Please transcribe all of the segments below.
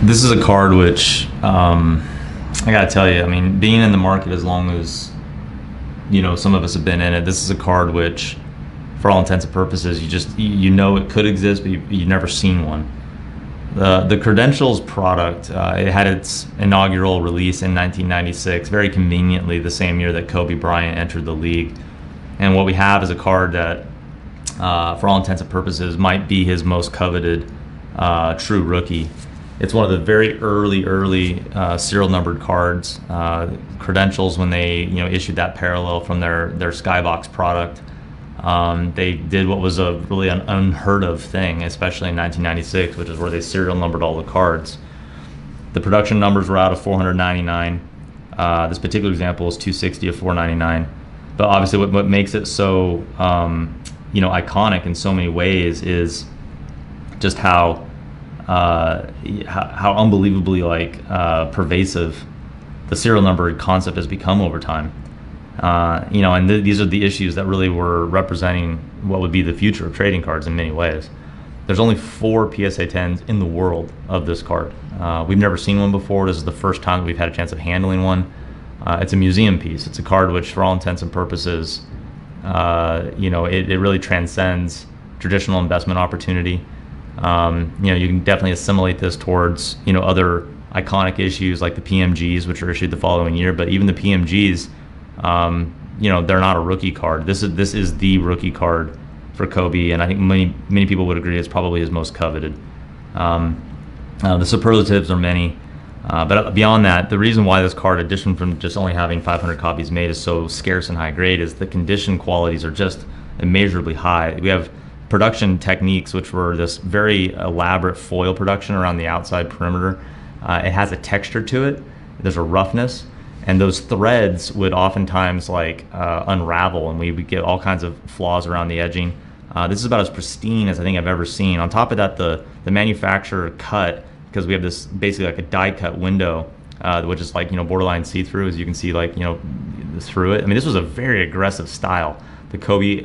This is a card which I gotta tell you, I mean, being in the market as long as some of us have been in it, this is a card which, for all intents and purposes, you know it could exist, but you've never seen one. The Credentials product, it had its inaugural release in 1996, very conveniently the same year that Kobe Bryant entered the league. And what we have is a card that, for all intents and purposes, might be his most coveted true rookie. It's one of the very early serial numbered cards. Credentials, when they issued that parallel from their Skybox product, they did what was a really an unheard of thing, especially in 1996, which is where they serial numbered all the cards. The production numbers were out of 499. This particular example is 260 of 499. But obviously, what makes it so iconic in so many ways is just how unbelievably pervasive the serial number concept has become over time. And these are the issues that really were representing what would be the future of trading cards in many ways. There's only 4 PSA 10s in the world of this card. We've never seen one before. This is the first time that we've had a chance of handling one. It's a museum piece. It's a card which, for all intents and purposes, it really transcends traditional investment opportunity. You can definitely assimilate this towards other iconic issues like the PMGs, which are issued the following year. But even the PMGs, they're not a rookie card. This is the rookie card for Kobe, and I think many people would agree it's probably his most coveted. The superlatives are many, but beyond that, the reason why this card, addition from just only having 500 copies made, is so scarce and high grade is the condition qualities are just immeasurably high. We have production techniques which were this very elaborate foil production around the outside perimeter. It has a texture to it. There's a roughness, and those threads would oftentimes unravel, and we would get all kinds of flaws around the edging. This is about as pristine as I think I've ever seen. On top of that, the manufacturer cut, because we have this basically like a die cut window, which is borderline see-through, as you can see through it. I mean, this was a very aggressive style. The Kobe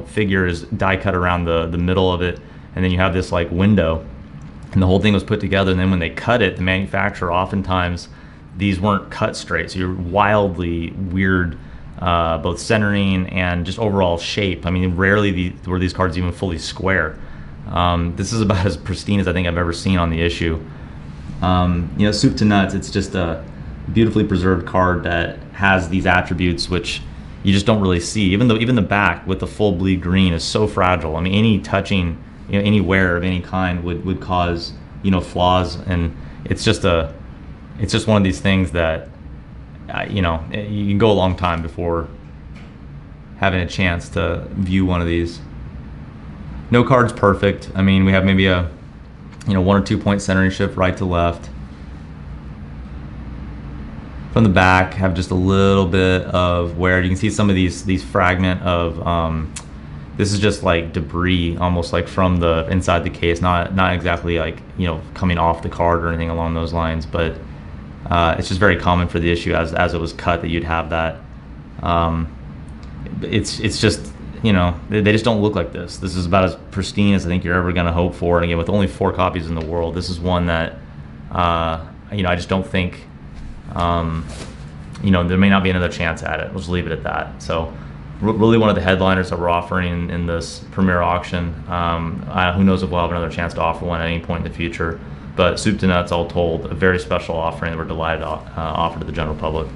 figure is die cut around the middle of it, and then you have this window, and the whole thing was put together. And then when they cut it, the manufacturer, oftentimes these weren't cut straight, so you're wildly weird, both centering and just overall shape. I mean, rarely were these cards even fully square. This is about as pristine as I think I've ever seen on the issue. Soup to nuts, it's just a beautifully preserved card that has these attributes which you just don't really see. Even the back with the full bleed green is so fragile. I mean, any touching, any wear of any kind would cause flaws, and it's just one of these things that you can go a long time before having a chance to view one of these. No card's perfect. I mean, we have maybe a 1 or 2 point centering shift right to left. From the back, have just a little bit of wear. You can see some of these fragment of this is just like debris, almost like from the inside the case, not exactly coming off the card or anything along those lines, but it's just very common for the issue as it was cut that you'd have that. It's just they just don't look like this. This is about as pristine as I think you're ever going to hope for. And again, with only 4 copies in the world, this is one that I just don't think there may not be another chance at it. We'll just leave it at that. So really one of the headliners that we're offering in this premiere auction. Who knows if we'll have another chance to offer one at any point in the future. But soup to nuts, all told, a very special offering that we're delighted to offer to the general public.